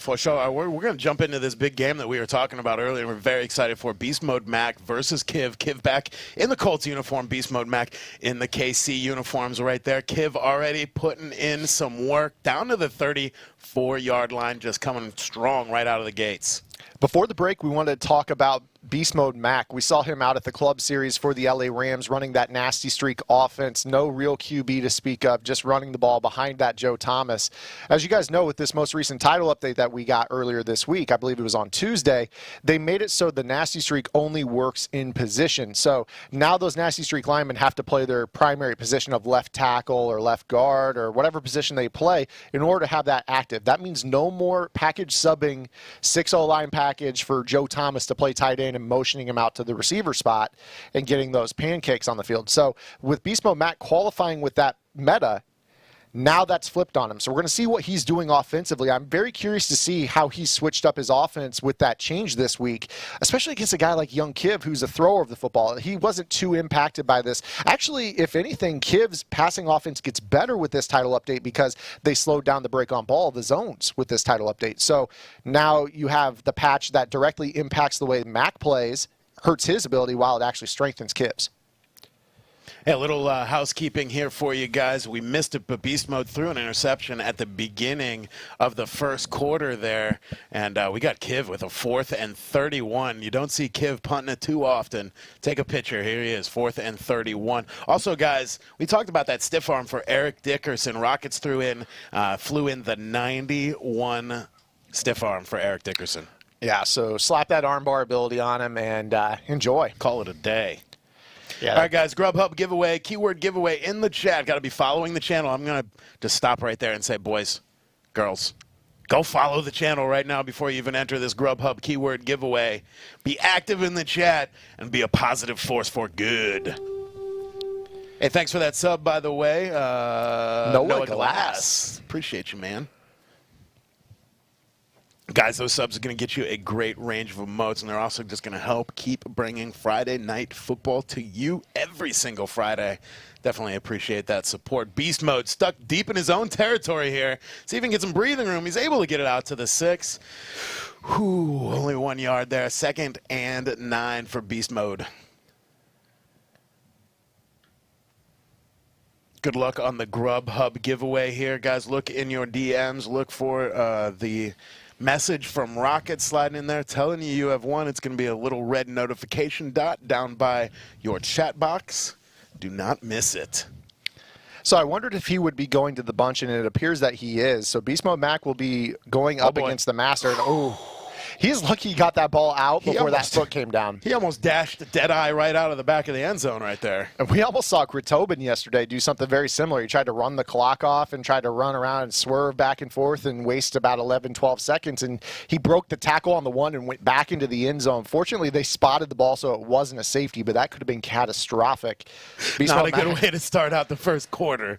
For sure. We're going to jump into this big game that we were talking about earlier. We're very excited for BeastModeMac versus Kiv. Kiv back in the Colts uniform, BeastModeMac in the KC uniforms right there. Kiv already putting in some work down to the 34-yard line, just coming strong right out of the gates. Before the break, we wanted to talk about BeastModeMac. We saw him out at the club series for the LA Rams running that nasty streak offense. No real QB to speak of, just running the ball behind that Joe Thomas. As you guys know, with this most recent title update that we got earlier this week, I believe it was on Tuesday, they made it so the nasty streak only works in position. So now those nasty streak linemen have to play their primary position of left tackle or left guard or whatever position they play in order to have that active. That means no more package subbing 6-0 line package for Joe Thomas to play tight end and motioning him out to the receiver spot and getting those pancakes on the field. So with BeastModeMac qualifying with that meta, now that's flipped on him. So we're going to see what he's doing offensively. I'm very curious to see how he switched up his offense with that change this week, especially against a guy like young Kiv, who's a thrower of the football. He wasn't too impacted by this. Actually, if anything, Kiv's passing offense gets better with this title update because they slowed down the break on ball, the zones, with this title update. So now you have the patch that directly impacts the way Mac plays, hurts his ability while it actually strengthens Kiv's. Hey, a little housekeeping here for you guys. We missed it, but Beast Mode threw an interception at the beginning of the first quarter there, and we got Kiv with a 4th and 31. You don't see Kiv punting it too often. Take a picture. Here he is, 4th and 31. Also, guys, we talked about that stiff arm for Eric Dickerson. Rockets flew in the 91 stiff arm for Eric Dickerson. Yeah, so slap that armbar ability on him and enjoy. Call it a day. Yeah. All right, guys, Grubhub giveaway, keyword giveaway in the chat. Got to be following the channel. I'm going to just stop right there and say, boys, girls, go follow the channel right now before you even enter this Grubhub keyword giveaway. Be active in the chat and be a positive force for good. Hey, thanks for that sub, by the way. Noah Glass. Appreciate you, man. Guys, those subs are going to get you a great range of emotes, and they're also just going to help keep bringing Friday Night Football to you every single Friday. Definitely appreciate that support. Beast Mode stuck deep in his own territory here. See if he can get some breathing room. He's able to get it out to the 6. Whew, only 1 yard there. 2nd and 9 for Beast Mode. Good luck on the Grubhub giveaway here. Guys, look in your DMs. Look for the message from Rocket sliding in there telling you have won. It's going to be a little red notification dot down by your chat box. Do not miss it. So I wondered if he would be going to the bunch, and it appears that he is. So BeastModeMac will be going up against the Master. And, he's lucky he got that ball out before that foot came down. He almost dashed the dead eye right out of the back of the end zone right there. And we almost saw Tobin yesterday do something very similar. He tried to run the clock off and tried to run around and swerve back and forth and waste about 11, 12 seconds. And he broke the tackle on the one and went back into the end zone. Fortunately, they spotted the ball, so it wasn't a safety, but that could have been catastrophic. Not a good way to start out the first quarter.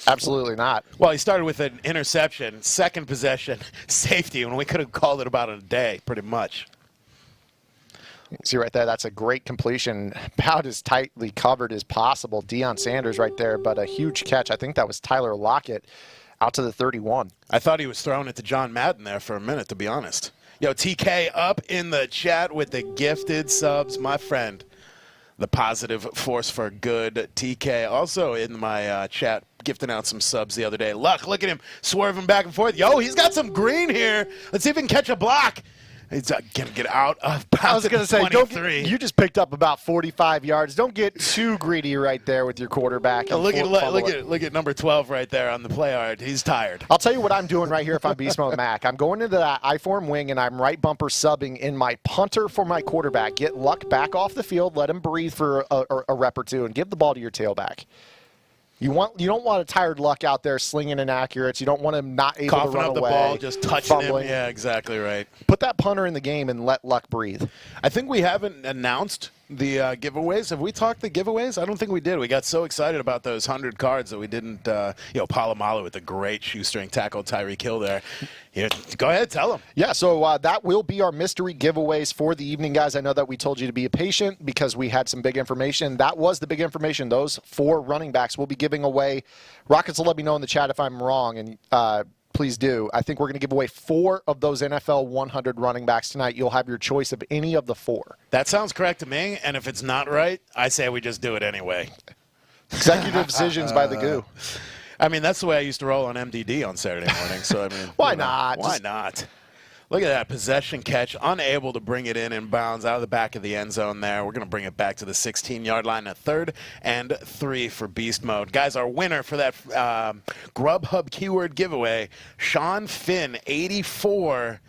Absolutely not. Well, he started with an interception, second possession, safety, and we could have called it about a day, pretty much. See right there, that's a great completion, about as tightly covered as possible. Deion Sanders right there, but a huge catch. I think that was Tyler Lockett out to the 31. I thought he was throwing it to John Madden there for a minute, to be honest. Yo, TK up in the chat with the gifted subs, my friend. The positive force for good, TK. Also in my chat, gifting out some subs the other day. Luck, look at him swerving back and forth. Yo, he's got some green here. Let's see if he can catch a block. He's going to get out of bounds. I was going to say, you just picked up about 45 yards. Don't get too greedy right there with your quarterback. Look at number 12 right there on the play yard. He's tired. I'll tell you what I'm doing right here if I'm BeastModeMac. I'm going into that I-form wing, and I'm right bumper subbing in my punter for my quarterback. Get Luck back off the field, let him breathe for a rep or two, and give the ball to your tailback. You don't want a tired Luck out there slinging inaccurates. You don't want him not able to run up the away, ball, just touching fumbling. him. Yeah, exactly right. Put that punter in the game and let Luck breathe. I think we haven't announced the giveaways. Have we talked the giveaways? I don't think we did. We got so excited about those 100 cards that we didn't. Palomalu with a great shoestring tackle, Tyreek Hill there. Yeah, go ahead, tell them. Yeah, so that will be our mystery giveaways for the evening, guys. I know that we told you to be patient because we had some big information. That was the big information. Those 4 running backs will be giving away. Rockets will let me know in the chat if I'm wrong, and please please do. I think we're going to give away 4 of those NFL 100 running backs tonight. You'll have your choice of any of the 4. That sounds correct to me, and if it's not right, I say we just do it anyway. Executive decisions by the Goo. I mean, that's the way I used to roll on MDD on Saturday morning, so I mean. Why not? Why not? Look at that possession catch, unable to bring it in bounds out of the back of the end zone there. We're going to bring it back to the 16-yard line, a 3rd and 3 for Beast Mode. Guys, our winner for that Grubhub keyword giveaway, Sean Finn, 84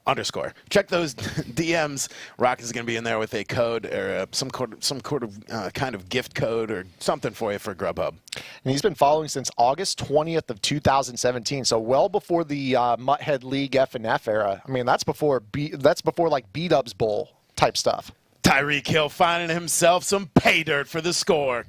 _. Check those DMs. Rock is going to be in there with a code or some kind of gift code or something for you for Grubhub. And he's been following since August 20th of 2017, so well before the Mutthead League FNF era. I mean, that's before like B-Dubs Bowl type stuff. Tyreek Hill finding himself some pay dirt for the score.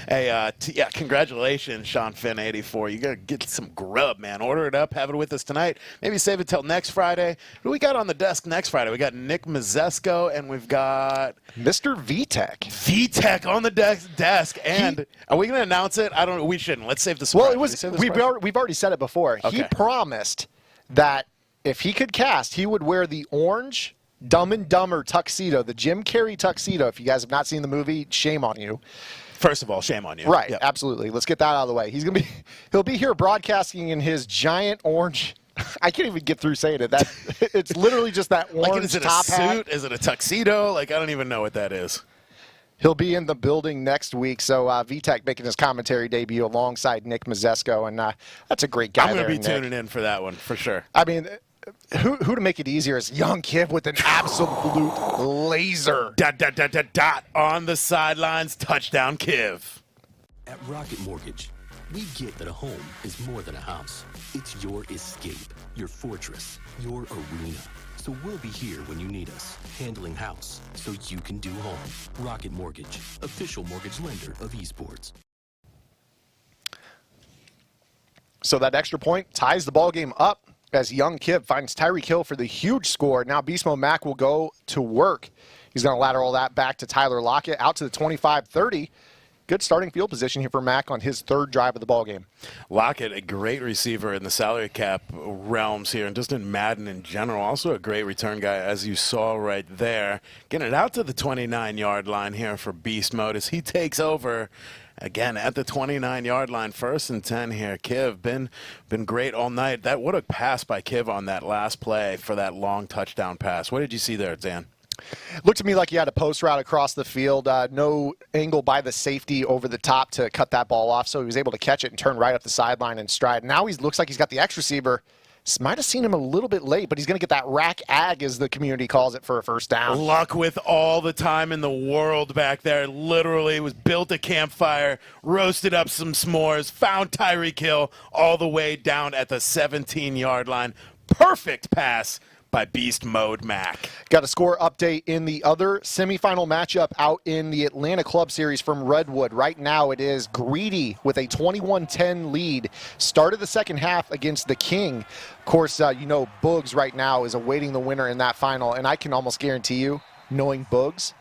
Hey, yeah, congratulations, Sean Finn, 84. You got to get some grub, man. Order it up. Have it with us tonight. Maybe save it till next Friday. Who do we got on the desk next Friday? We got Nick Mazesco, and we've got Mr. VTech. VTech on the desk. And are we going to announce it? I don't know. We shouldn't. Let's save the surprise. Well, we've already said it before. Okay. He promised that if he could cast, he would wear the orange Dumb and Dumber tuxedo, the Jim Carrey tuxedo. If you guys have not seen the movie, shame on you. First of all, shame on you. Right, yep. Absolutely. Let's get that out of the way. He'll be here broadcasting in his giant orange. I can't even get through saying it. It's literally just that orange like, is it top a suit? hat. Is it a tuxedo? Like, I don't even know what that is. He'll be in the building next week. So VTech making his commentary debut alongside Nick Mazesco, and that's a great guy. I'm going to be tuning in for that one for sure. I mean, who to make it easier is young kid with an absolute laser. Dot on the sidelines, touchdown Kiv. At Rocket Mortgage, we get that a home is more than a house. It's your escape, your fortress, your arena. So we'll be here when you need us, handling house so you can do home. Rocket Mortgage, official mortgage lender of esports. So that extra point ties the ball game up as young Kiv finds Tyreek Hill for the huge score. Now BeastModeMac will go to work. He's going to lateral that back to Tyler Lockett out to the 25-30. Good starting field position here for Mac on his 3rd drive of the ballgame. Lockett, a great receiver in the salary cap realms here, and just in Madden in general. Also a great return guy, as you saw right there. Getting it out to the 29-yard line here for Beast Mode as he takes over. Again, at the 29-yard line, 1st and 10 here. Kiv, been great all night. What a pass by Kiv on that last play for that long touchdown pass. What did you see there, Dan? Looked to me like he had a post route across the field. No angle by the safety over the top to cut that ball off, so he was able to catch it and turn right up the sideline and stride. Now he looks like he's got the X receiver. Might have seen him a little bit late, but he's going to get that rack ag, as the community calls it, for a 1st down. Luck with all the time in the world back there. Literally was built a campfire, roasted up some s'mores, found Tyreek Hill all the way down at the 17-yard line. Perfect pass by BeastModeMac. Got a score update in the other semifinal matchup out in the Atlanta Club Series from Redwood. Right now it is Greedy with a 21-10 lead. Started the 2nd half against the King. Of course, Boogs right now is awaiting the winner in that final, and I can almost guarantee you, knowing Boogs,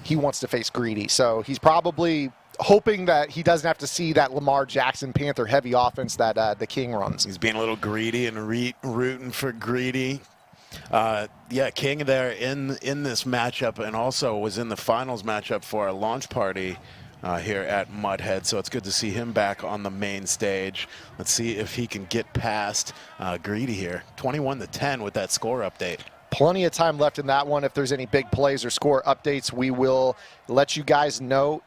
he wants to face Greedy. So he's probably hoping that he doesn't have to see that Lamar Jackson Panther heavy offense that the King runs. He's being a little greedy and rooting for Greedy. Yeah, King there in this matchup, and also was in the finals matchup for our launch party here at Mudhead. So it's good to see him back on the main stage. Let's see if he can get past Greedy here. 21-10 with that score update. Plenty of time left in that one. If there's any big plays or score updates, we will let you guys know,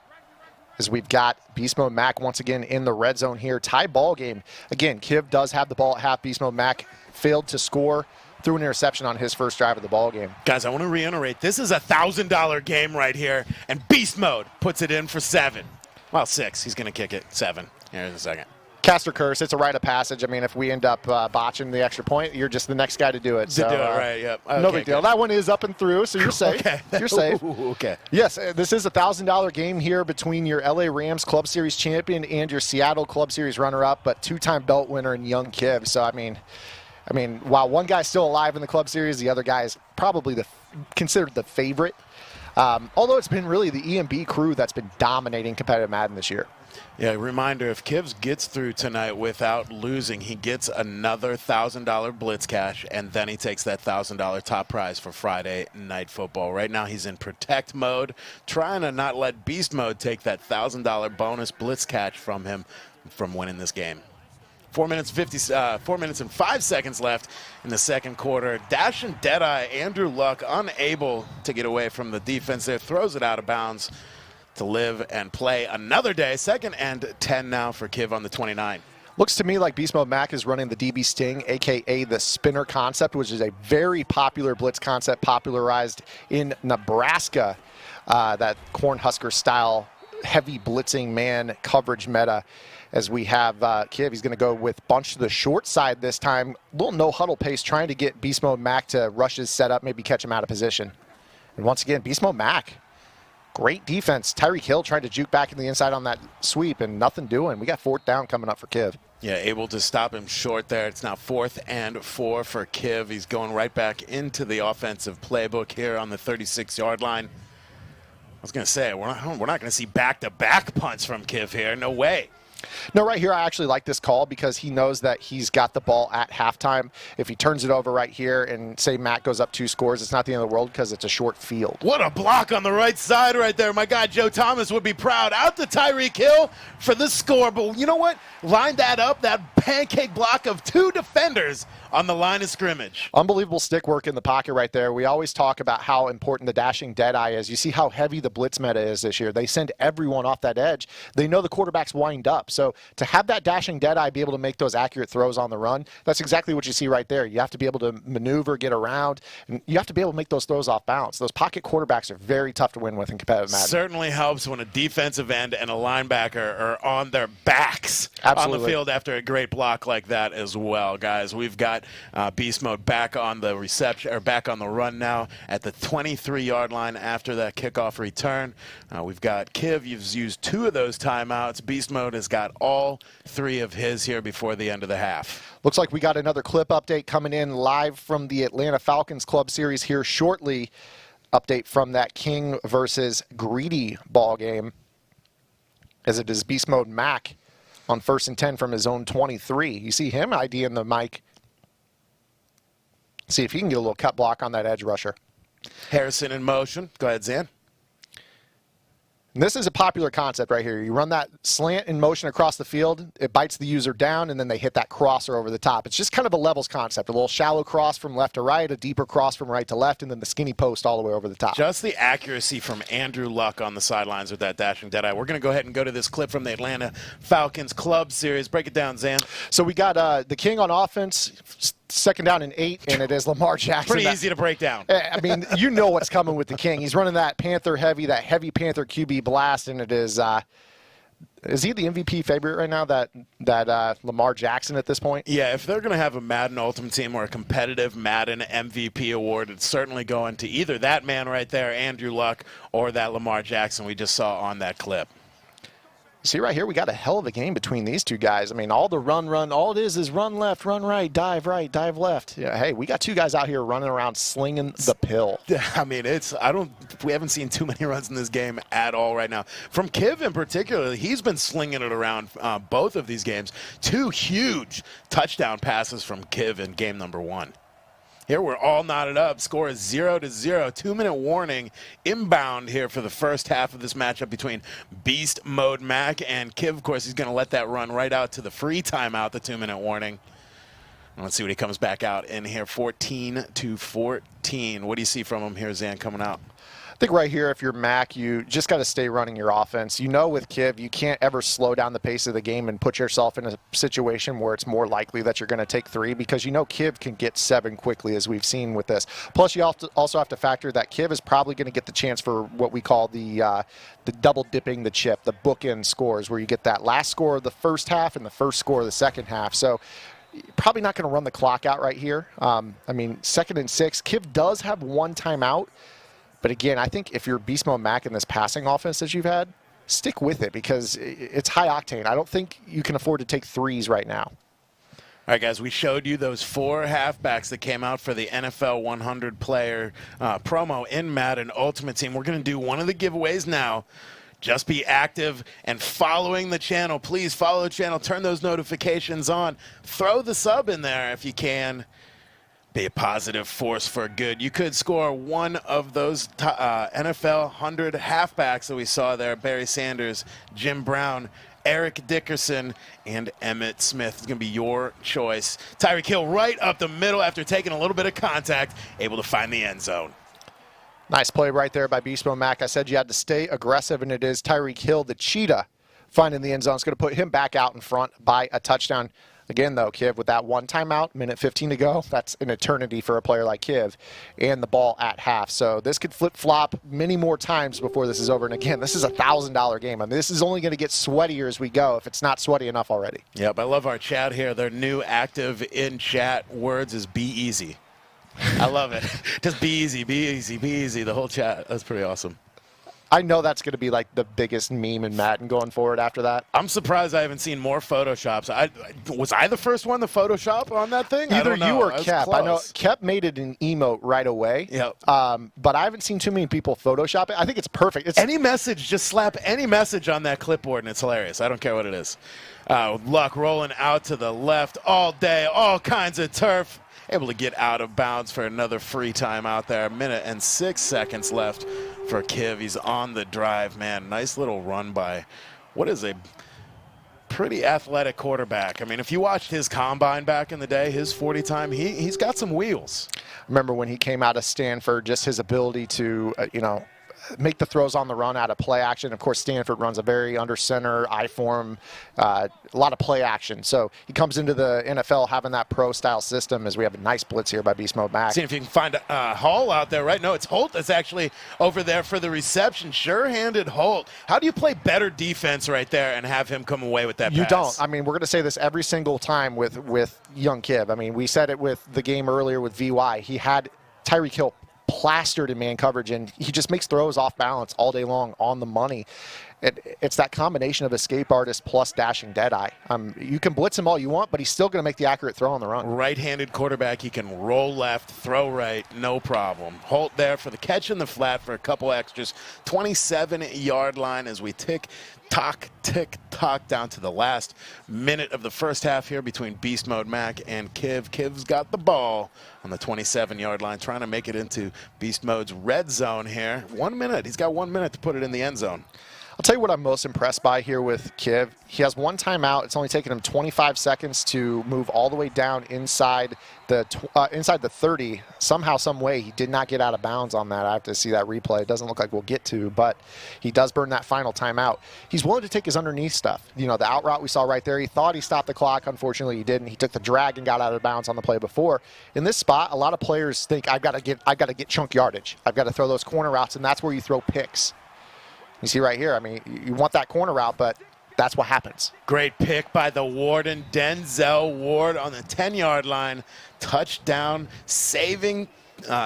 as we've got BeastModeMac once again in the red zone here. Tie ball game. Again, Kiv does have the ball at half. BeastModeMac failed to score through an interception on his 1st drive of the ball game. Guys, I want to reiterate, this is a $1,000 game right here, and Beast Mode puts it in for 7. Well, 6. He's going to kick it 7 here in a second. Cast or curse, it's a rite of passage. I mean, if we end up botching the extra point, you're just the next guy to do it. To do it, right, yep. Okay, no big deal. good. That one is up and through, so you're safe. Okay. You're safe. Ooh, okay. Yes, this is a $1,000 game here between your LA Rams Club Series champion and your Seattle Club Series runner-up, but 2-time belt winner in young Kiv. So, I mean, while one guy's still alive in the Club Series, the other guy is probably considered the favorite. Although it's been really the EMB crew that's been dominating competitive Madden this year. Yeah, reminder, if Kivs gets through tonight without losing, he gets another $1,000 blitz cash, and then he takes that $1,000 top prize for Friday Night Football. Right now he's in protect mode, trying to not let beast mode take that $1,000 bonus blitz catch from him from winning this game. 4 minutes and 5 seconds left in the second quarter. Dash and Deadeye, Andrew Luck unable to get away from the defense there, throws it out of bounds to live and play another day. 2nd and 10 now for Kiv on the 29. Looks to me like Beast Mode Mac is running the DB Sting, a.k.a. the spinner concept, which is a very popular blitz concept popularized in Nebraska, that Cornhusker style heavy blitzing man coverage meta. As we have Kiv, he's going to go with bunch to the short side this time. Little no huddle pace, trying to get Beast Mode Mac to rush his setup, maybe catch him out of position. And once again, Beast Mode Mac, great defense. Tyreek Hill trying to juke back in the inside on that sweep and nothing doing. We got 4th down coming up for Kiv. Yeah, able to stop him short there. It's now 4th and 4 for Kiv. He's going right back into the offensive playbook here on the 36-yard line. I was going to say, we're not going to see back-to-back punts from Kiv here. No way. No, right here, I actually like this call because he knows that he's got the ball at halftime. If he turns it over right here and say Matt goes up 2 scores, it's not the end of the world because it's a short field. What a block on the right side right there. My guy Joe Thomas would be proud. Out to Tyreek Hill for the score. But you know what? Line that up, that pancake block of 2 defenders on the line of scrimmage. Unbelievable stick work in the pocket right there. We always talk about how important the dashing Deadeye is. You see how heavy the blitz meta is this year. They send everyone off that edge. They know the quarterbacks wind up. So to have that dashing Deadeye be able to make those accurate throws on the run, that's exactly what you see right there. You have to be able to maneuver, get around, and you have to be able to make those throws off bounds. Those pocket quarterbacks are very tough to win with in competitive Madden. Certainly helps when a defensive end and a linebacker are on their backs on the field after a great block like that as well, guys. We've got Beast Mode back on the reception, or back on the run now at the 23-yard line after that kickoff return. We've got Kiv. You've used 2 of those timeouts. Beast Mode has got all 3 of his here before the end of the half. Looks like we got another clip update coming in live from the Atlanta Falcons Club Series here shortly. Update from that King versus Greedy ball game, as it is Beast Mode Mac on 1st and 10 from his own 23. You see him IDing the mic. See if he can get a little cut block on that edge rusher. Harrison in motion. Go ahead, Zan. And this is a popular concept right here. You run that slant in motion across the field, it bites the user down, and then they hit that crosser over the top. It's just kind of a levels concept, a little shallow cross from left to right, a deeper cross from right to left, and then the skinny post all the way over the top. Just the accuracy from Andrew Luck on the sidelines with that dashing Deadeye. We're going to go ahead and go to this clip from the Atlanta Falcons Club Series. Break it down, Zan. So we got the King on offense, 2nd down and 8, and it is Lamar Jackson. Pretty easy to break down. I mean, you know what's coming with the King. He's running that that heavy Panther QB blast, and it is he the MVP favorite right now, that Lamar Jackson at this point? Yeah, if they're going to have a Madden Ultimate Team or a competitive Madden MVP award, it's certainly going to either that man right there, Andrew Luck, or that Lamar Jackson we just saw on that clip. See right here, we got a hell of a game between these 2 guys. I mean, all the run, all it is run left, run right, dive left. Yeah, hey, we got 2 guys out here running around slinging the pill. I mean, we haven't seen too many runs in this game at all right now. From Kiv in particular, he's been slinging it around both of these games. 2 huge touchdown passes from Kiv in game number 1. Here we're all knotted up. Score is 0-0. 2-minute warning inbound here for the first half of this matchup between Beast Mode Mac and Kiv. Of course, he's going to let that run right out to the free timeout, the 2-minute warning. And let's see what he comes back out in here. 14-14. What do you see from him here, Zan, coming out? I think right here, if you're Mac, you just got to stay running your offense. You know with Kiv, you can't ever slow down the pace of the game and put yourself in a situation where it's more likely that you're going to take 3, because you know Kiv can get 7 quickly, as we've seen with this. Plus, you also have to factor that Kiv is probably going to get the chance for what we call the double dipping the chip, the bookend scores, where you get that last score of the first half and the first score of the second half. So probably not going to run the clock out right here. I mean, 2nd and 6. Kiv does have 1 timeout. But again, I think if you're Beast Mode Mac in this passing offense that you've had, stick with it because it's high octane. I don't think you can afford to take 3s right now. All right, guys, we showed you those 4 halfbacks that came out for the NFL 100 player promo in Madden Ultimate Team. We're going to do one of the giveaways now. Just be active and following the channel. Please follow the channel. Turn those notifications on. Throw the sub in there if you can. Be a positive force for good. You could score one of those NFL 100 halfbacks that we saw there. Barry Sanders, Jim Brown, Eric Dickerson, and Emmitt Smith. It's going to be your choice. Tyreek Hill right up the middle after taking a little bit of contact, able to find the end zone. Nice play right there by BeastModeMac. I said you had to stay aggressive, and it is Tyreek Hill, the cheetah, finding the end zone. It's going to put him back out in front by a touchdown. Again, though, Kiv, with that one timeout, minute 15 to go, that's an eternity for a player like Kiv, and the ball at half. So this could flip-flop many more times before this is over. And again, this is a $1,000 game. I mean, this is only going to get sweatier as we go if it's not sweaty enough already. Yep, I love our chat here. Their new active in-chat words is be easy. I love it. Just be easy, be easy, be easy. The whole chat. That's pretty awesome. I know that's going to be like the biggest meme in Madden going forward after that. I'm surprised I haven't seen more Photoshops. Was I the first one to Photoshop on that thing? Either you or Kep. I know Close. Kep made it an emote right away. Yep. But I haven't seen too many people Photoshop it. I think it's perfect. It's Any message, just slap any message on that clipboard, and it's hilarious. I don't care what it is. Luck rolling out to the left all day, all kinds of turf. Able to get out of bounds for another free time out there. A minute and 6 seconds left for Kiv. He's on the drive, man. Nice little run by what is a pretty athletic quarterback. I mean, if you watched his combine back in the day, his 40 time, he's got some wheels. Remember when he came out of Stanford, just his ability to, make the throws on the run out of play action. Of course, Stanford runs a very under center, I-form, a lot of play action. So he comes into the NFL having that pro-style system as we have a nice blitz here by BeastModeMac. See if you can find Hall out there, right? No, it's Holt that's actually over there for the reception. Sure-handed Holt. How do you play better defense right there and have him come away with that You pass? don't. I mean, we're going to say this every single time with young Kiv. I mean, we said it with the game earlier with VY. He had Tyreek Hill plastered in man coverage, and he just makes throws off balance all day long on the money. It's that combination of escape artist plus dashing deadeye. You can blitz him all you want, but he's still going to make the accurate throw on the run. Right-handed quarterback, he can roll left, throw right, no problem. Holt there for the catch in the flat for a couple extras. 27-yard line as we tick-tock down to the last minute of the first half here between BeastModeMac and Kiv. Kiv's got the ball on the 27-yard line, trying to make it into Beast Mode's red zone here. 1 minute. He's got 1 minute to put it in the end zone. I'll tell you what I'm most impressed by here with Kiv. He has one timeout. It's only taken him 25 seconds to move all the way down inside the 30. Somehow, some way, he did not get out of bounds on that. I have to see that replay. It doesn't look like we'll get to, but he does burn that final timeout. He's willing to take his underneath stuff. The out route we saw right there, he thought he stopped the clock. Unfortunately, he didn't. He took the drag and got out of bounds on the play before. In this spot, a lot of players think, I've got to get chunk yardage. I've got to throw those corner routes, and that's where you throw picks. You see right here, I mean, you want that corner route, but that's what happens. Great pick by the Warden, Denzel Ward on the 10-yard line. Touchdown, saving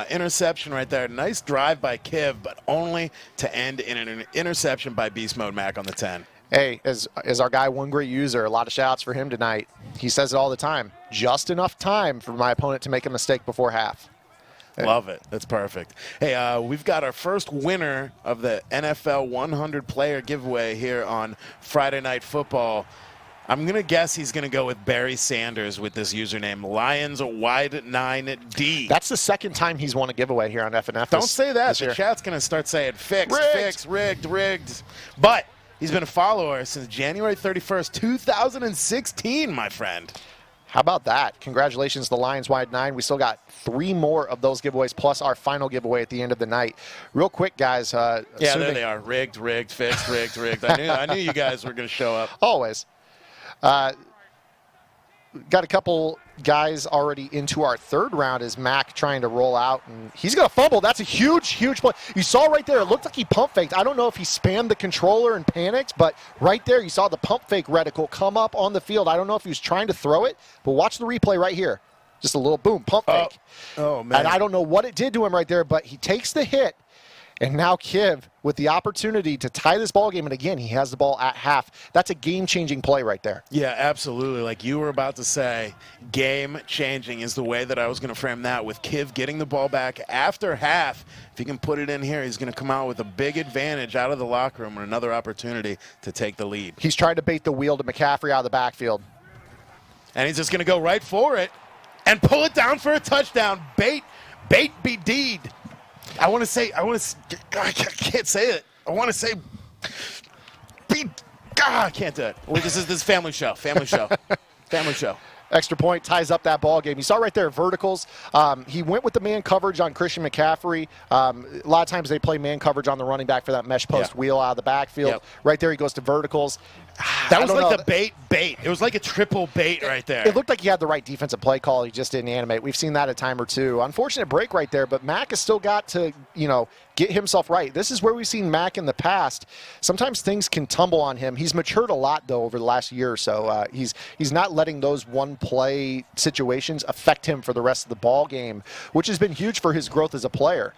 interception right there. Nice drive by Kiv, but only to end in an interception by BeastModeMac on the 10. Hey, as our guy, One Great User, a lot of shout-outs for him tonight. He says it all the time. Just enough time for my opponent to make a mistake before half. Love it. That's perfect. Hey, we've got our first winner of the NFL 100 player giveaway here on Friday Night Football. I'm going to guess he's going to go with Barry Sanders with this username, Lions9D. That's the second time he's won a giveaway here on FNF. Don't say that. The chat's going to start saying fixed, rigged. But he's been a follower since January 31st, 2016, my friend. How about that? Congratulations, the Lions Wide 9. We still got 3 more of those giveaways, plus our final giveaway at the end of the night. Real quick, guys. Yeah, there they are. Rigged, fixed, rigged. I knew you guys were going to show up. Always. Got a couple guys already into our third round as Mac trying to roll out, and he's going to fumble. That's a huge play. You saw right there, it looked like he pump faked. I don't know if he spammed the controller and panicked, but right there you saw the pump fake reticle come up on the field. I don't know if he was trying to throw it, but watch the replay right here. Just a little boom, pump fake. Oh man. And I don't know what it did to him right there, but he takes the hit, And now Kiv with the opportunity to tie this ball game, and again, he has the ball at half. That's a game-changing play right there. Yeah, absolutely. Like you were about to say, game-changing is the way that I was going to frame that, with Kiv getting the ball back after half. If he can put it in here, he's going to come out with a big advantage out of the locker room and another opportunity to take the lead. He's trying to bait the wheel to McCaffrey out of the backfield. And he's just going to go right for it and pull it down for a touchdown. Bait be deed. I can't say it. I want to say, I can't do it. This is family show. Family show. Extra point ties up that ball game. You saw right there verticals. He went with the man coverage on Christian McCaffrey. A lot of times they play man coverage on the running back for that mesh post wheel out of the backfield. Yep. Right there he goes to verticals. That was like the bait. It was like a triple bait right there. It looked like he had the right defensive play call. He just didn't animate. We've seen that a time or two. Unfortunate break right there, but Mac has still got to, get himself right. This is where we've seen Mac in the past. Sometimes things can tumble on him. He's matured a lot, though, over the last year or so. He's not letting those one-play situations affect him for the rest of the ball game, which has been huge for his growth as a player.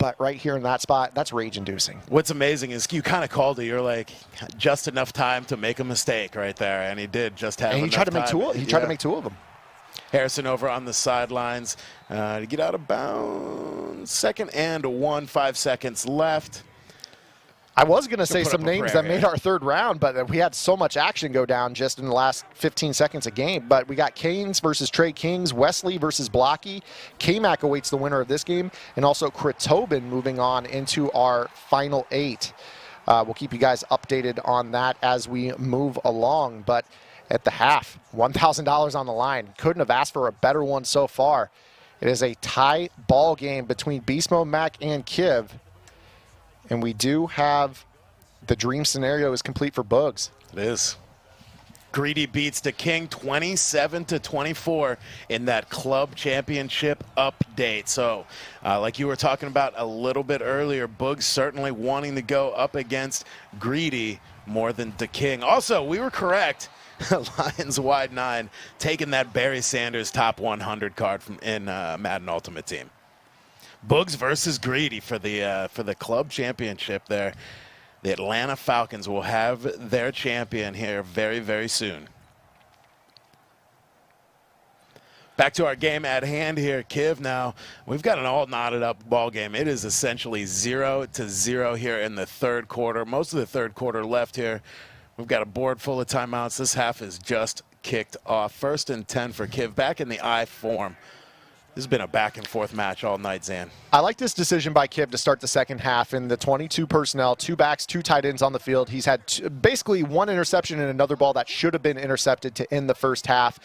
But right here in that spot, that's rage-inducing. What's amazing is you kind of called it. You're like, just enough time to make a mistake right there, and he did just have enough time. He tried to make two of them. Harrison over on the sidelines to get out of bounds. 2nd and 1, 5 seconds left. I was going to say some names that made our third round, but we had so much action go down just in the last 15 seconds a game. But we got Canes versus Trey Kings, Wesley versus Blocky. K-Mac awaits the winner of this game, and also Kritobin moving on into our final 8. We'll keep you guys updated on that as we move along. But at the half, $1,000 on the line. Couldn't have asked for a better one so far. It is a tie ball game between BeastModeMac and Kiv. And we do have the dream scenario is complete for Bugs. It is. Greedy beats the King 27-24 in that club championship update. So, like you were talking about a little bit earlier, Bugs certainly wanting to go up against Greedy more than the King. Also, we were correct. Lions wide 9 taking that Barry Sanders top 100 card from in Madden Ultimate Team. Bugs versus Greedy for the club championship there. The Atlanta Falcons will have their champion here very, very soon. Back to our game at hand here, Kiv. Now, we've got an all knotted up ball game. It is essentially 0-0 here in the third quarter. Most of the third quarter left here. We've got a board full of timeouts. This half is just kicked off. 1st and 10 for Kiv. Back in the I form. This has been a back-and-forth match all night, Zan. I like this decision by Kiv to start the second half in the 22 personnel, 2 backs, 2 tight ends on the field. He's had basically 1 interception and another ball that should have been intercepted to end the first half.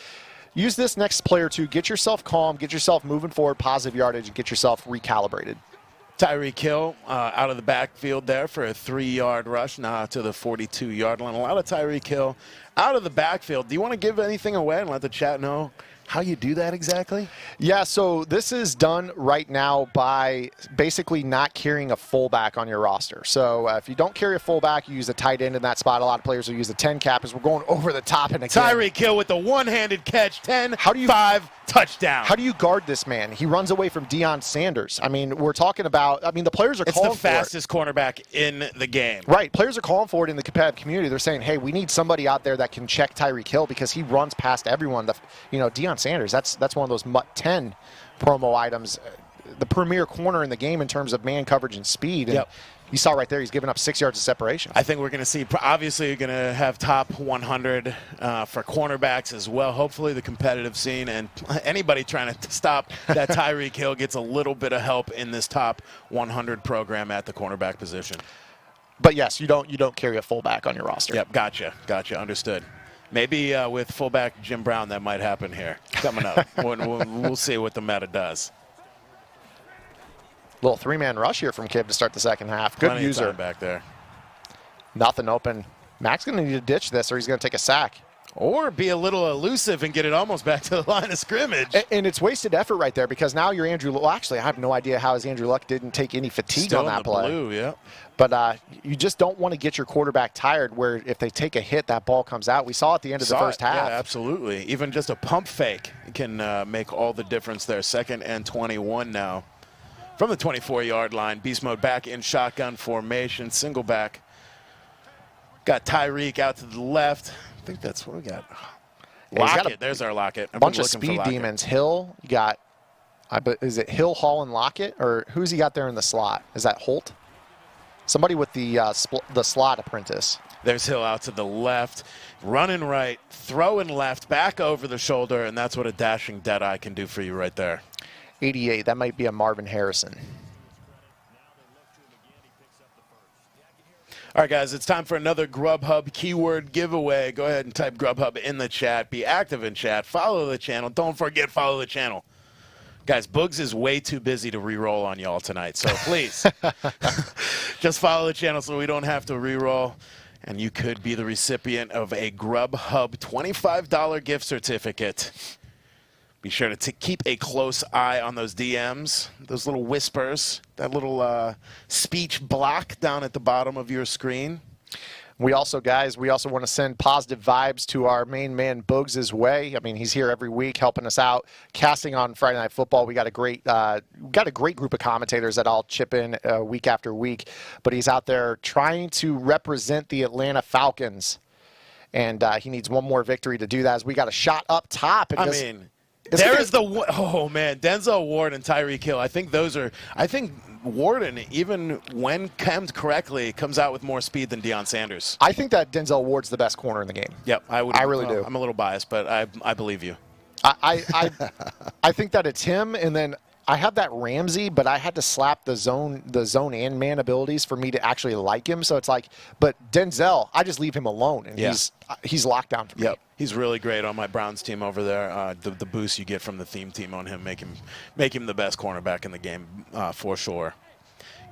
Use this next player to get yourself calm, get yourself moving forward, positive yardage, and get yourself recalibrated. Tyreek Hill out of the backfield there for a 3-yard rush, now to the 42-yard line. A lot of Tyreek Hill out of the backfield. Do you want to give anything away and let the chat know how you do that exactly? Yeah, so this is done right now by basically not carrying a fullback on your roster. So if you don't carry a fullback, you use a tight end in that spot. A lot of players will use a 10 cap as we're going over the top. And again, Tyreek Hill with the one-handed catch, 10-5 touchdown. How do you guard this man? He runs away from Deion Sanders. I mean, we're talking about, the players are calling for it. It's the fastest cornerback in the game. Right. Players are calling for it in the competitive community. They're saying, hey, we need somebody out there that can check Tyreek Hill because he runs past everyone. Deion Sanders, that's one of those MUT 10 promo items, the premier corner in the game in terms of man coverage and speed. And you saw right there, he's giving up 6 yards of separation. I think we're going to see, obviously, you're going to have top 100 for cornerbacks as well. Hopefully the competitive scene and anybody trying to stop that Tyreek Hill gets a little bit of help in this top 100 program at the cornerback position. But yes, you don't carry a fullback on your roster. Yep, gotcha, understood. Maybe with fullback Jim Brown, that might happen here coming up. We'll see what the meta does. Little 3-man rush here from Kiv to start the second half. Good Plenty user of time back there. Nothing open. Mac's going to need to ditch this or he's going to take a sack. Or be a little elusive and get it almost back to the line of scrimmage. And it's wasted effort right there because now you're Andrew Luck. Well, actually, I have no idea how his Andrew Luck didn't take any fatigue Still on that play. Blue, yeah. But you just don't want to get your quarterback tired where if they take a hit, that ball comes out. We saw at the end of the first half. Yeah, absolutely. Even just a pump fake can make all the difference there. 2nd and 21 now. from the 24-yard line. Beast Mode back in shotgun formation, single back. Got Tyreek out to the left. I think that's what we got. Lockett. There's our Lockett. A bunch of speed demons. Hill, you got, is it Hill, Hall, and Lockett? Or who's he got there in the slot? Is that Holt? Somebody with the slot apprentice. There's Hill out to the left, running right, throwing left, back over the shoulder, and that's what a dashing Deadeye can do for you right there. 88, that might be a Marvin Harrison. All right, guys, it's time for another Grubhub keyword giveaway. Go ahead and type Grubhub in the chat. Be active in chat. Follow the channel. Don't forget, follow the channel. Guys, Boogs is way too busy to re-roll on y'all tonight, so please just follow the channel so we don't have to re-roll. And you could be the recipient of a Grubhub $25 gift certificate. Be sure to keep a close eye on those DMs, those little whispers, that little speech block down at the bottom of your screen. We also want to send positive vibes to our main man Boogs' way. I mean, he's here every week helping us out, casting on Friday Night Football. We got a great group of commentators that all chip in week after week. But he's out there trying to represent the Atlanta Falcons, and he needs one more victory to do that. As we got a shot up top. And there is Denzel Ward and Tyreek Hill. I think Warden, even when canned correctly, comes out with more speed than Deion Sanders. I think that Denzel Ward's the best corner in the game. Yep, I really do. I'm a little biased, but I believe you. I think that it's him, and then I have that Ramsey, but I had to slap the zone and man abilities for me to actually like him. So it's like, but Denzel, I just leave him alone, and he's locked down for me. Yep. He's really great on my Browns team over there. The boost you get from the theme team on him make him the best cornerback in the game for sure.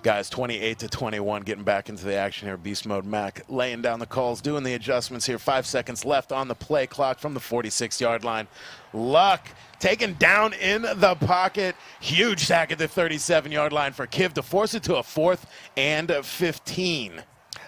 Guys, 28-21, getting back into the action here. Beast Mode Mac laying down the calls, doing the adjustments here. 5 seconds left on the play clock from the 46-yard line. Luck taken down in the pocket. Huge sack at the 37-yard line for Kiv to force it to a 4th and 15.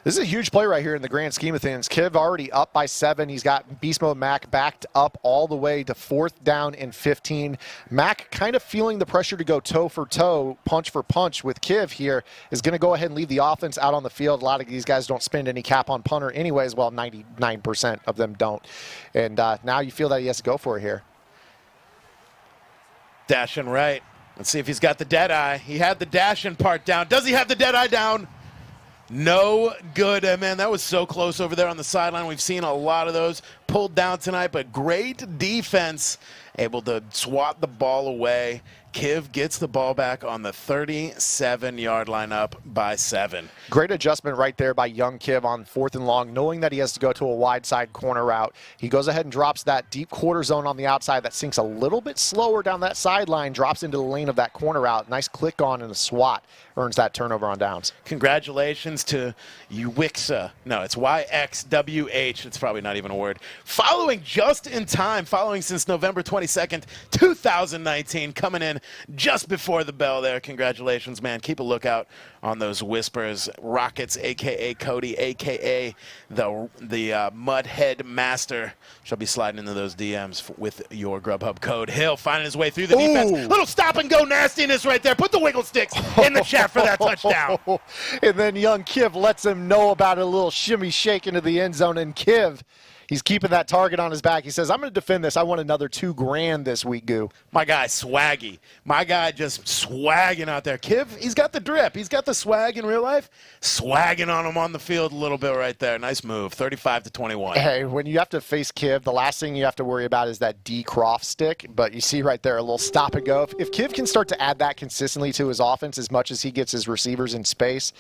This is a huge play right here in the grand scheme of things. Kiv already up by 7. He's got Beast Mode Mac backed up all the way to 4th down and 15. Mac kind of feeling the pressure to go toe for toe, punch for punch with Kiv here, is going to go ahead and leave the offense out on the field. A lot of these guys don't spend any cap on punter anyways. Well, 99% of them don't. And now you feel that he has to go for it here. Dashing right. Let's see if he's got the dead eye. He had the dashing part down. Does he have the dead eye down? No good. Man, that was so close over there on the sideline. We've seen a lot of those pulled down tonight, but great defense, able to swat the ball away. Kiv gets the ball back on the 37-yard line, up by 7. Great adjustment right there by young Kiv on 4th and long, knowing that he has to go to a wide side corner route. He goes ahead and drops that deep quarter zone on the outside that sinks a little bit slower down that sideline, drops into the lane of that corner route. Nice click on and a swat earns that turnover on downs. Congratulations to Uwixa. No, it's YXWH. It's probably not even a word. Following just in time, following since November 22nd, 2019, coming in just before the bell there. Congratulations, man. Keep a lookout on those whispers. Rockets, a.k.a. Cody, a.k.a. the Mudhead Master, shall be sliding into those DMs with your Grubhub code. Hill finding his way through the defense. Little stop-and-go nastiness right there. Put the wiggle sticks in the chat for that touchdown. And then young Kiv lets him know about it, a little shimmy shake into the end zone. And Kiv, he's keeping that target on his back. He says, I'm going to defend this. I want another $2,000 this week, Goo. My guy, swaggy. My guy just swagging out there. Kiv, he's got the drip. He's got the swag in real life. Swagging on him on the field a little bit right there. Nice move. 35-21. Hey, when you have to face Kiv, the last thing you have to worry about is that D. Croft stick. But you see right there, a little stop and go. If Kiv can start to add that consistently to his offense as much as he gets his receivers in space,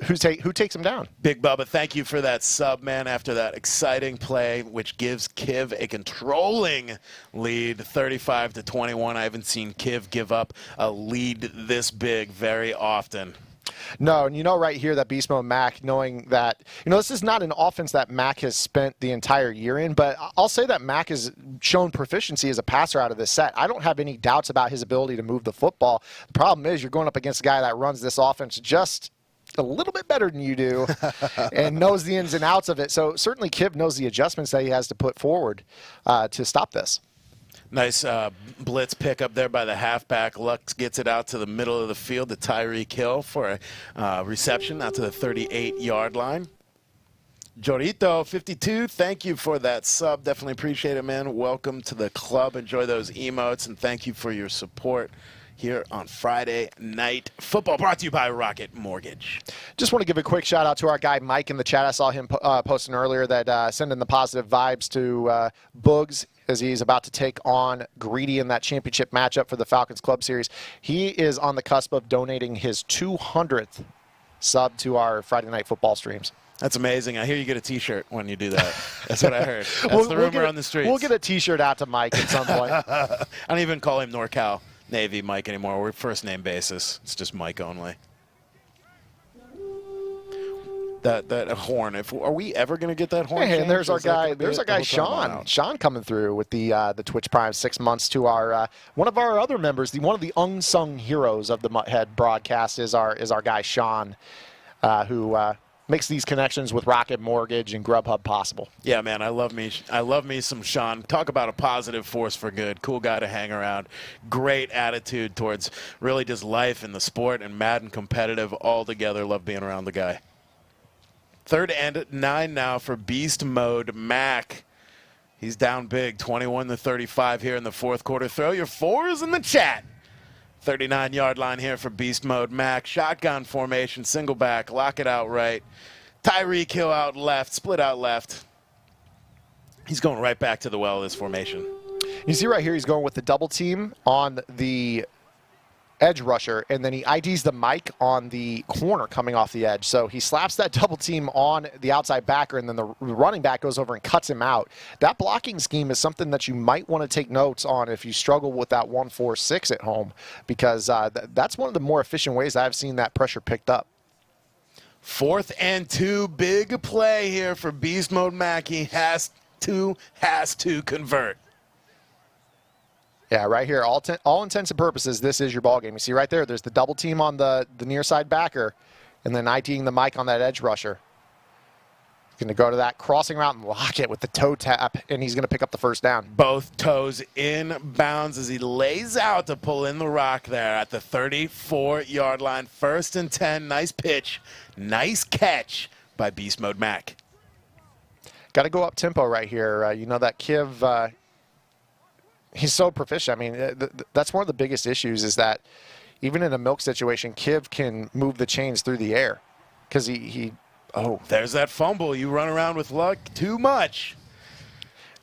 who takes him down? Big Bubba, thank you for that sub, man, after that exciting play, which gives Kiv a controlling lead, 35-21. I haven't seen Kiv give up a lead this big very often. No, and you know right here that Beast Mode Mac, knowing that, this is not an offense that Mac has spent the entire year in, but I'll say that Mac has shown proficiency as a passer out of this set. I don't have any doubts about his ability to move the football. The problem is you're going up against a guy that runs this offense just a little bit better than you do and knows the ins and outs of it. So certainly Kiv knows the adjustments that he has to put forward to stop this. Nice blitz pick up there by the halfback. Lux gets it out to the middle of the field to Tyreek Hill for a reception out to the 38-yard line. Jorito, 52, thank you for that sub. Definitely appreciate it, man. Welcome to the club. Enjoy those emotes, and thank you for your support here on Friday Night Football, brought to you by Rocket Mortgage. Just want to give a quick shout out to our guy Mike in the chat. I saw him posting earlier that sending the positive vibes to Boogs as he's about to take on Greedy in that championship matchup for the Falcons Club Series. He is on the cusp of donating his 200th sub to our Friday Night Football streams. That's amazing. I hear you get a T-shirt when you do that. That's what I heard. That's the rumor on the streets. We'll get a T-shirt out to Mike at some point. I don't even call him NorCal Navy Mike anymore. We're first name basis. It's just Mike only. That horn. Are we ever going to get that horn? Hey, and there's our guy. There's our guy Sean. Sean coming through with the Twitch Prime 6 months to our one of our other members. One of the unsung heroes of the Mutthead broadcast is our guy Sean, who makes these connections with Rocket Mortgage and Grubhub possible. Yeah, man, I love me some Sean. Talk about a positive force for good. Cool guy to hang around. Great attitude towards really just life and the sport and Madden competitive all together. Love being around the guy. 3rd and 9 now for Beast Mode Mac. He's down big, 21-35 here in the fourth quarter. Throw your fours in the chat. 39-yard line here for Beast Mode Mac. Shotgun formation, single back, lock it out right. Tyreek Hill out left, split out left. He's going right back to the well of this formation. You see right here, he's going with the double team on the edge rusher, and then he IDs the Mike on the corner coming off the edge. So he slaps that double team on the outside backer, and then the running back goes over and cuts him out. That blocking scheme is something that you might want to take notes on if you struggle with that 1-4-6 at home, because that's one of the more efficient ways I've seen that pressure picked up. 4th and 2, big play here for Beast Mode Mac. He has to convert. Yeah, right here, all intents and purposes, this is your ball game. You see right there, there's the double team on the near side backer, and then IDing the Mike on that edge rusher. He's going to go to that crossing route and lock it with the toe tap, and he's going to pick up the first down. Both toes in bounds as he lays out to pull in the rock there at the 34-yard line. 1st and 10, nice pitch, nice catch by Beast Mode Mac. Got to go up tempo right here. You know that Kiv, he's so proficient. I mean, that's one of the biggest issues is that even in a milk situation, Kiv can move the chains through the air because oh. There's that fumble. You run around with luck too much.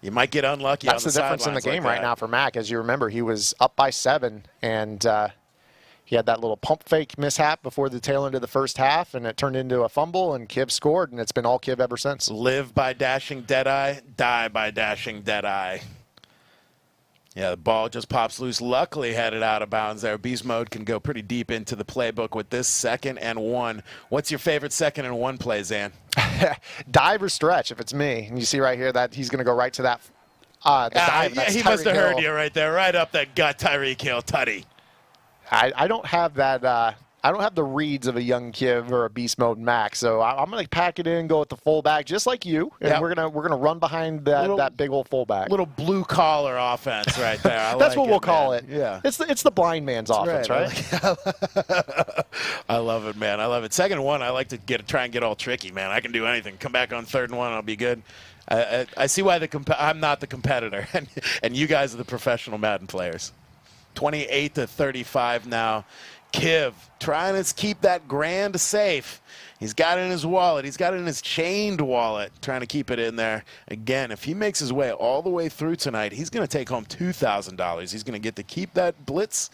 You might get unlucky on the sidelines. That's the difference in the game right now for Mac. As you remember, he was up by 7, and he had that little pump fake mishap before the tail end of the first half, and it turned into a fumble, and Kiv scored, and it's been all Kiv ever since. Live by dashing Deadeye, die by dashing Deadeye. Yeah, the ball just pops loose. Luckily headed out of bounds there. Beast Mode can go pretty deep into the playbook with this 2nd and 1. What's your favorite 2nd and 1 play, Zan? Dive or stretch, if it's me. And you see right here that he's going to go right to that dive. Yeah, he must have heard you right there, right up that gut, Tyreek Hill, Tutty. I don't have that. I don't have the reads of a young Kiv or a Beast Mode Mac, so I'm going to pack it in, go with the fullback, just like you, and we're gonna run behind that big old fullback. Little blue collar offense right there. That's what we'll call it. Yeah, it's the blind man's offense, right? I love it, man. I love it. 2nd and 1, I like to try and get all tricky, man. I can do anything. Come back on 3rd and 1, I'll be good. I see why I'm not the competitor, and you guys are the professional Madden players. 28-35 now. Kiv trying to keep that grand safe. He's got it in his wallet. He's got it in his chained wallet, trying to keep it in there. Again, if he makes his way all the way through tonight, he's going to take home $2,000. He's going to get to keep that blitz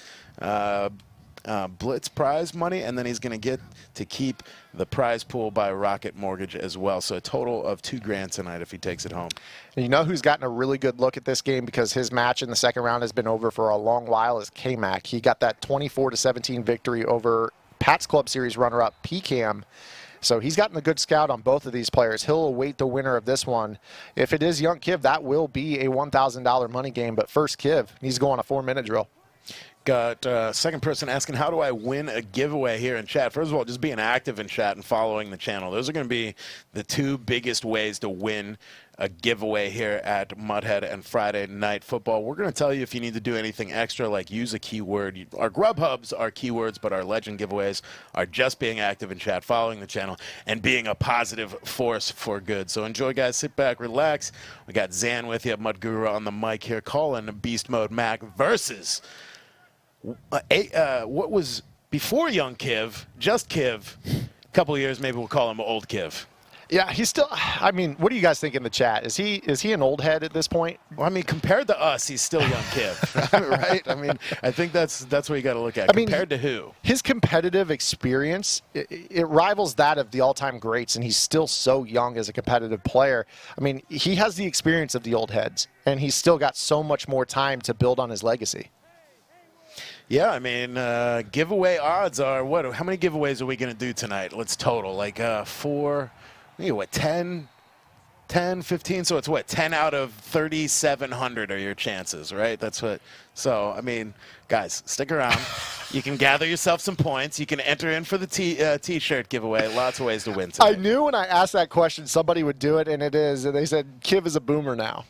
prize money, and then he's going to get to keep the prize pool by Rocket Mortgage as well. So a total of $2,000 tonight if he takes it home. And you know who's gotten a really good look at this game because his match in the 2nd round has been over for a long while is K-Mac. He got that 24-17 victory over Pat's Club Series runner-up PCAM. So he's gotten a good scout on both of these players. He'll await the winner of this one. If it is young Kiv, that will be a $1,000 money game. But first, Kiv, he's going a 4-minute drill. Got second person asking, how do I win a giveaway here in chat? First of all, just being active in chat and following the channel. Those are going to be the 2 biggest ways to win a giveaway here at Mudhead and Friday Night Football. We're going to tell you if you need to do anything extra, like use a keyword. Our Grub Hubs are keywords, but our Legend giveaways are just being active in chat, following the channel, and being a positive force for good. So enjoy, guys. Sit back, relax. We got Zan with you, Mud Guru on the mic here, calling Beast Mode Mac versus what was before Young Kiv, just Kiv. A couple of years, maybe we'll call him Old Kiv. Yeah, he's still. I mean, what do you guys think in the chat? Is he an old head at this point? Well, I mean, compared to us, he's still Young Kiv, right? I mean, I think that's what you got to look at. Compared to who? His competitive experience, it rivals that of the all-time greats, and he's still so young as a competitive player. I mean, he has the experience of the old heads, and he's still got so much more time to build on his legacy. Yeah, I mean, giveaway odds are what? How many giveaways are we going to do tonight? Let's total like 4. What, 10, 15? So it's what, 10 out of 3,700 are your chances, right? That's what. So, I mean, guys, stick around. You can gather yourself some points. You can enter in for the T-shirt giveaway. Lots of ways to win tonight. I knew when I asked that question somebody would do it, and it is. And they said, Kiv is a boomer now.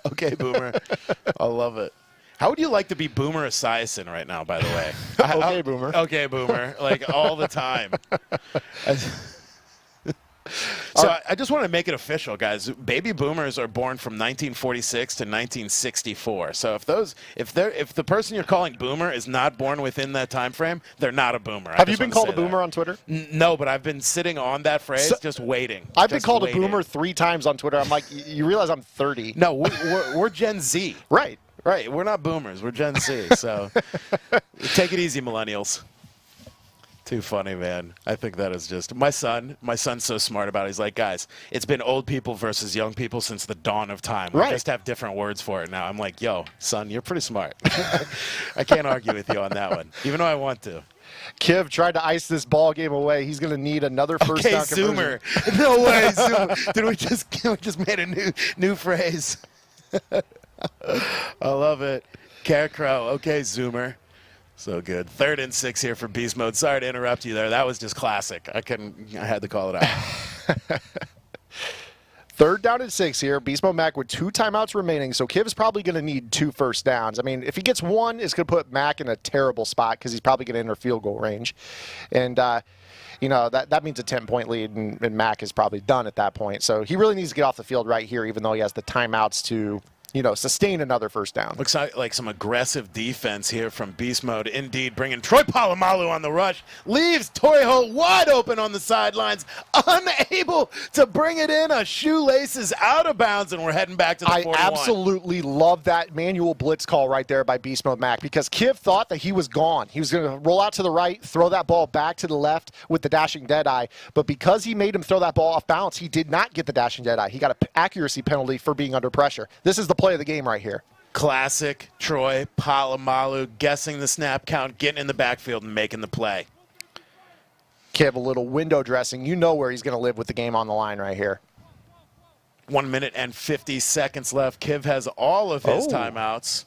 Okay, boomer. I love it. How would you like to be Boomer Esiason right now, by the way? Okay, boomer. Okay, boomer. Like, all the time. So I just want to make it official, guys. Baby boomers are born from 1946 to 1964. So if the person you're calling boomer is not born within that time frame, they're not a boomer. Have you been called a boomer on Twitter? No, but I've been sitting on that phrase, just waiting. I've been called a boomer 3 times on Twitter. I'm like, you realize I'm 30. No, we're Gen Z. Right. Right. We're not boomers. We're Gen Z. So take it easy, millennials. Too funny, man. I think that is just my son's so smart about it. He's like, guys, it's been old people versus young people since the dawn of time. We just have different words for it now. I'm like, yo, son, you're pretty smart. I can't argue with you on that one, even though I want to. Kiv tried to ice this ball game away. He's going to need another first down Zoomer. No way, Zoomer. Did we just made a new phrase? I love it. Carecrow. Okay, Zoomer. So good. 3rd and 6 here for Beast Mode. Sorry to interrupt you there. That was just classic. I had to call it out. 3rd down and 6 here. Beast Mode Mac with 2 timeouts remaining. So Kiv's probably going to need 2 first downs. I mean, if he gets 1, it's going to put Mac in a terrible spot because he's probably going to enter field goal range. And, you know, that means a 10-point lead, and Mac is probably done at that point. So he really needs to get off the field right here, even though he has the timeouts to, you know, sustain another first down. Looks like some aggressive defense here from Beast Mode. Indeed, bringing Troy Polamalu on the rush. Leaves Torrey Holt wide open on the sidelines. Unable to bring it in. A shoelace is out of bounds, and we're heading back to the 41. I absolutely love that manual blitz call right there by Beast Mode Mac because Kiv thought that he was gone. He was going to roll out to the right, throw that ball back to the left with the dashing deadeye. But because he made him throw that ball off balance, he did not get the dashing deadeye. He got an accuracy penalty for being under pressure. This is the play of the game right here. Classic Troy Polamalu guessing the snap count, getting in the backfield and making the play. Kiv, a little window dressing. You know where he's going to live with the game on the line right here. 1 minute and 50 seconds left. Kiv has all of his timeouts.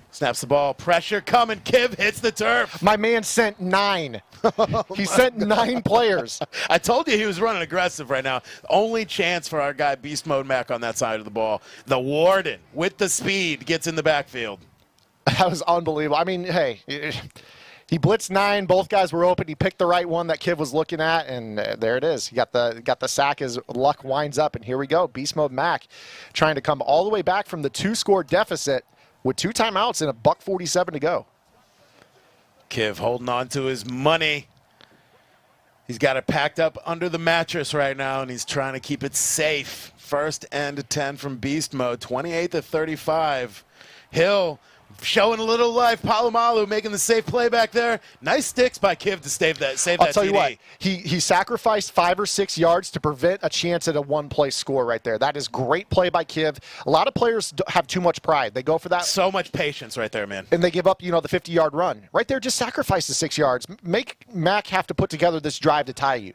Snaps the ball. Pressure coming. Kiv hits the turf. My man sent 9. He sent 9 players. I told you he was running aggressive right now. Only chance for our guy Beast Mode Mac on that side of the ball. The Warden with the speed gets in the backfield. That was unbelievable. I mean, hey, he blitzed 9. Both guys were open. He picked the right one that Kiv was looking at, and there it is. He got the sack as luck winds up, and here we go. Beast Mode Mac trying to come all the way back from the 2-score deficit with 2 timeouts and a $1:47 to go. Kiv holding on to his money. He's got it packed up under the mattress right now, and he's trying to keep it safe. 1st and 10 from Beast Mode, 28-35. Hill showing a little life. Polamalu making the safe play back there. Nice sticks by Kiv to save that I'll tell TD. you what, he sacrificed 5 or 6 yards to prevent a chance at a one-play score right there. That is great play by Kiv. A lot of players have too much pride. They go for that. So much patience right there, man. And they give up, you know, the 50-yard run. Right there, just sacrifice the 6 yards. Make Mac have to put together this drive to tie you.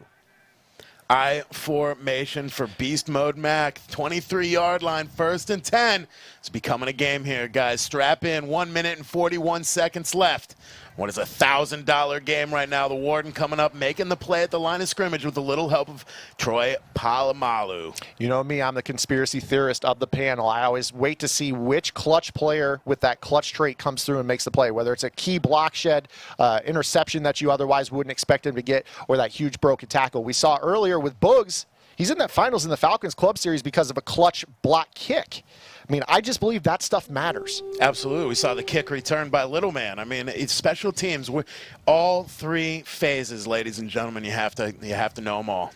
I formation for Beast Mode Mac. 23-yard line, 1st and 10. It's becoming a game here, guys. Strap in. 1 minute and 41 seconds left. what is a $1,000 game right now. The Warden coming up, making the play at the line of scrimmage with a little help of Troy Polamalu. You know me, I'm the conspiracy theorist of the panel. I always wait to see which clutch player with that clutch trait comes through and makes the play, whether it's a key block shed, interception that you otherwise wouldn't expect him to get, or that huge broken tackle. We saw earlier with Boogs, he's in that finals in the Falcons Club Series because of a clutch block kick. I mean, I just believe that stuff matters. Absolutely. We saw the kick return by Little Man. I mean, it's special teams. All three phases, ladies and gentlemen, you have to know them all.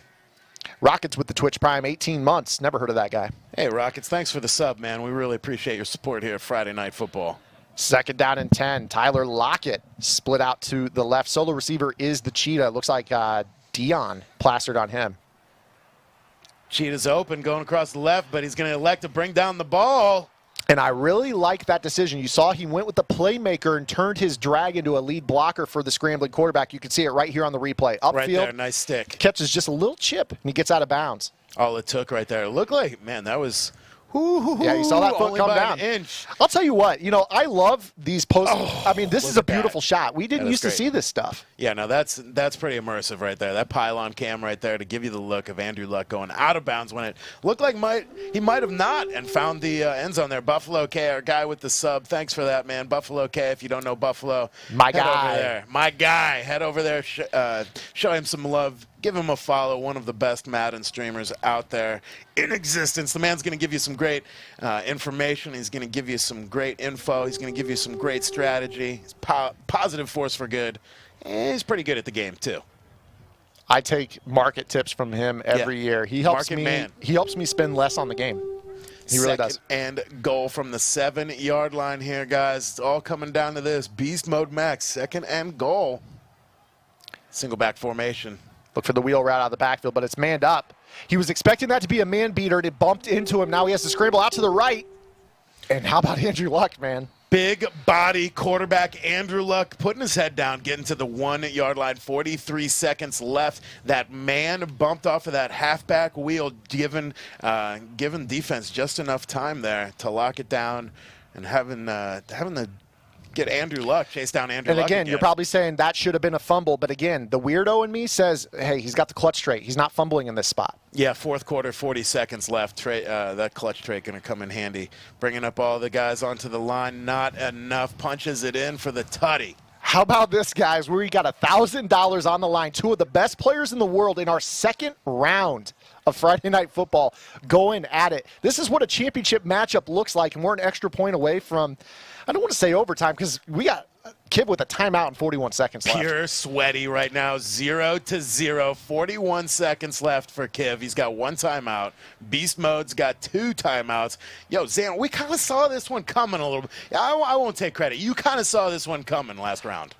Rockets with the Twitch Prime, 18 months. Never heard of that guy. Hey, Rockets, thanks for the sub, man. We really appreciate your support here at Friday Night Football. 2nd down and 10. Tyler Lockett split out to the left. Solo receiver is the Cheetah. Looks like Dion plastered on him. Cheetah's open, going across the left, but he's going to elect to bring down the ball. And I really like that decision. You saw he went with the playmaker and turned his drag into a lead blocker for the scrambling quarterback. You can see it right here on the replay. Upfield, Right there, nice stick. catches just a little chip, and he gets out of bounds. All it took right there. It looked like, man, that was... Yeah, you saw that foot only come by down. an inch. I'll tell you what, I love these posts. I mean, this look is a at that. beautiful shot. We didn't That is used to great. see this stuff. Yeah, no, that's pretty immersive right there. That pylon cam right there to give you the look of Andrew Luck going out of bounds when it looked like he might have not and found the end zone there. Buffalo K, our guy with the sub. Thanks for that, man. Buffalo K, if you don't know Buffalo, My head guy. over there. My guy. Head over there, show him some love. Give him a follow, one of the best Madden streamers out there in existence. The man's going to give you some great information. He's going to give you some great info. He's going to give you some great strategy. He's positive force for good. And he's pretty good at the game, too. I take market tips from him every year. He helps Market me. man. He helps me spend less on the game. He really does. Second and goal from the 7-yard line here, guys. It's all coming down to this. Beast Mode Max, 2nd and goal. Single back formation. Look for the wheel route out of the backfield, but it's manned up. He was expecting that to be a man beater, and it bumped into him. Now he has to scramble out to the right. And how about Andrew Luck, man? Big body quarterback Andrew Luck putting his head down, getting to the 1-yard line. 43 seconds left. That man bumped off of that halfback wheel, giving defense just enough time there to lock it down, and having to get Andrew Luck, chase down Andrew Luck. And again, you're probably saying that should have been a fumble. But again, the weirdo in me says, hey, he's got the clutch trait. He's not fumbling in this spot. Yeah, 4th quarter, 40 seconds left. That clutch trait going to come in handy. Bringing up all the guys onto the line. Not enough. Punches it in for the tutty. How about this, guys, where we got $1,000 on the line? Two of the best players in the world in our 2nd round of Friday Night Football going at it. This is what a championship matchup looks like, and we're an extra point away from, I don't want to say overtime, because we got Kid with a timeout and 41 seconds left. Pure sweaty right now, 0-0, 41 seconds left for Kiv. He's got 1 timeout. Beast Mode's got 2 timeouts. Yo, Zan, we kind of saw this one coming a little bit. I won't take credit. You kind of saw this one coming last round.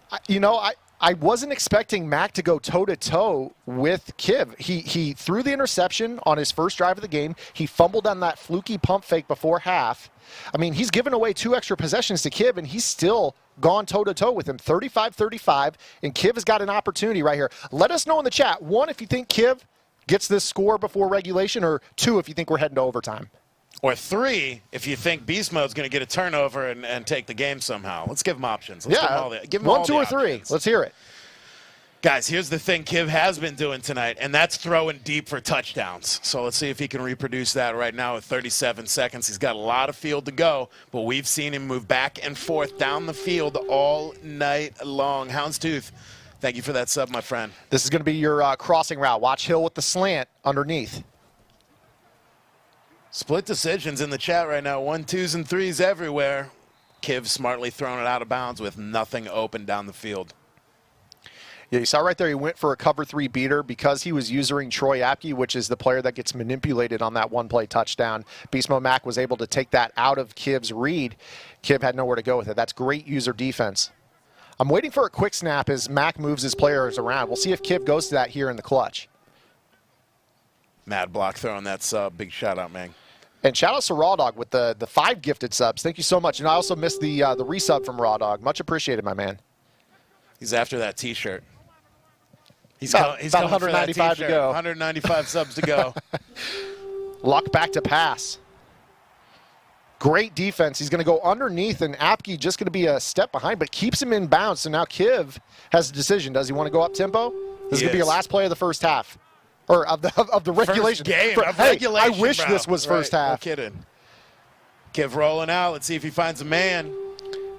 I wasn't expecting Mac to go toe-to-toe with Kiv. He threw the interception on his first drive of the game. He fumbled on that fluky pump fake before half. I mean, he's given away 2 extra possessions to Kiv, and he's still gone toe-to-toe with him, 35-35, and Kiv has got an opportunity right here. Let us know in the chat, 1, if you think Kiv gets this score before regulation, or 2, if you think we're heading to overtime. Or 3, if you think Beast Mode's going to get a turnover and take the game somehow. Let's give him options. Let's give him 1, all 2, the or 3. options. Let's hear it. Guys, here's the thing Kiv has been doing tonight, and that's throwing deep for touchdowns. So let's see if he can reproduce that right now with 37 seconds. He's got a lot of field to go, but we've seen him move back and forth down the field all night long. Houndstooth, thank you for that sub, my friend. This is going to be your crossing route. Watch Hill with the slant underneath. Split decisions in the chat right now. 1, 2s, and 3s everywhere. Kiv smartly throwing it out of bounds with nothing open down the field. Yeah, you saw right there he went for a cover 3 beater because he was using Troy Apke, which is the player that gets manipulated on that 1-play touchdown. BeastModeMac was able to take that out of Kiv's read. Kiv had nowhere to go with it. That's great user defense. I'm waiting for a quick snap as Mac moves his players around. We'll see if Kiv goes to that here in the clutch. Mad Block throwing that sub. Big shout out, man. And shout out to Raw Dog with the 5 gifted subs. Thank you so much. And I also missed the resub from Raw Dog. Much appreciated, my man. He's after that T-shirt. He's about coming 195 to go. 195 subs to go. Luck back to pass. Great defense. He's going to go underneath, and Apke just going to be a step behind, but keeps him in bounds. So now Kiv has a decision. Does he want to go up tempo? This is going to be your last play of the first half, or of the regulation. First game of hey, regulation, I wish bro. this was first half. No kidding. Kiv rolling out. Let's see if he finds a man.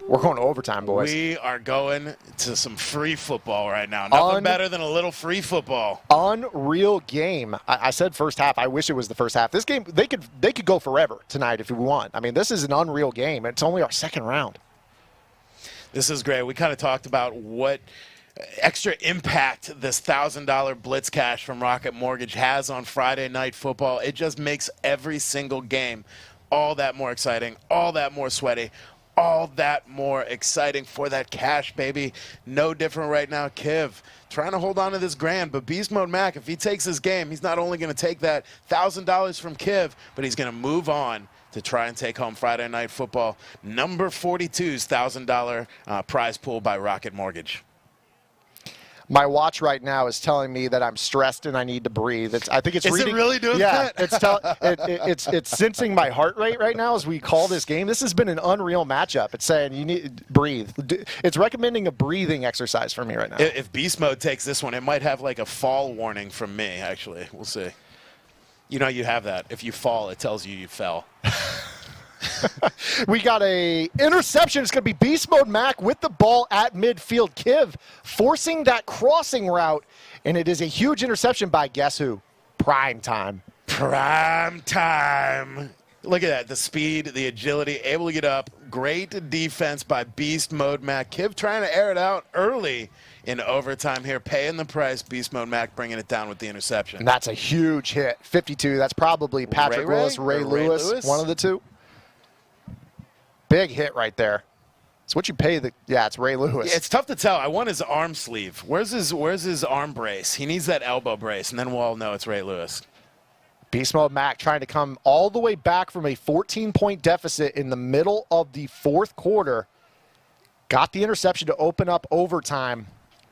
We're going to overtime, boys. We are going to some free football right now. Nothing better than a little free football. Unreal game. I said first half. I wish it was the first half. This game, they could go forever tonight if we want. I mean, this is an unreal game. It's only our second round. This is great. We kind of talked about what extra impact this $1,000 blitz cash from Rocket Mortgage has on Friday Night Football. It just makes every single game all that more exciting, all that more sweaty, all that more exciting for that cash, baby. No different right now. Kiv trying to hold on to this grand, but Beast Mode Mac, if he takes this game, he's not only going to take that $1,000 from Kiv, but he's going to move on to try and take home Friday Night Football. Number 42's $1,000 prize pool by Rocket Mortgage. My watch right now is telling me that I'm stressed and I need to breathe. I think it's Is reading. it really doing yeah, that? it's sensing my heart rate right now as we call this game. This has been an unreal matchup. It's saying you need to breathe. It's recommending a breathing exercise for me right now. If Beast Mode takes this one, it might have like a fall warning from me, actually. We'll see. You know you have that. If you fall, it tells you fell. We got a interception. It's going to be Beast Mode Mac with the ball at midfield. Kiv forcing that crossing route, and it is a huge interception by guess who? Prime time. Prime time. Look at that. The speed, the agility, able to get up. Great defense by Beast Mode Mac. Kiv trying to air it out early in overtime here, paying the price. Beast Mode Mac bringing it down with the interception. And that's a huge hit. 52. That's probably Patrick Willis, Ray Lewis, one of the two. Big hit right there. It's what you pay the. Yeah, it's Ray Lewis. Yeah, it's tough to tell. I want his arm sleeve. Where's his arm brace? He needs that elbow brace, and then we'll all know it's Ray Lewis. Beast Mode Mac trying to come all the way back from a 14-point deficit in the middle of the fourth quarter. Got the interception to open up overtime.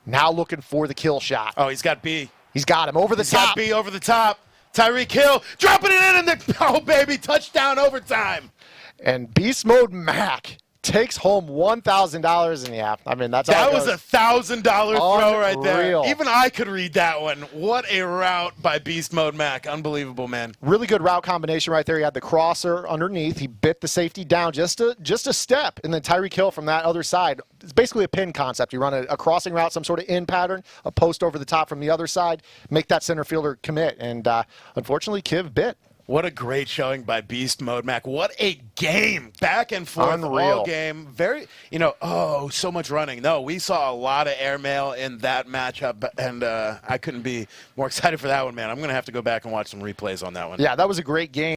Now looking for the kill shot. Oh, he's got B. He's got him over the He's top. got B over the top. Tyreek Hill dropping it in, and oh baby, touchdown overtime. And Beast Mode Mac takes home $1,000 in the app. I mean, that's how that was a $1,000 throw right there. Unreal. Even I could read that one. What a route by Beast Mode Mac. Unbelievable, man. Really good route combination right there. He had the crosser underneath. He bit the safety down just a step, and then Tyreek Hill from that other side. It's basically a pin concept. You run a crossing route, some sort of in pattern, a post over the top from the other side, make that center fielder commit, and unfortunately, Kiv bit. What a great showing by Beast Mode Mac. What a game. Back and forth Unreal. all game. Very, so much running. No, we saw a lot of airmail in that matchup, and I couldn't be more excited for that one, man. I'm going to have to go back and watch some replays on that one. Yeah, that was a great game.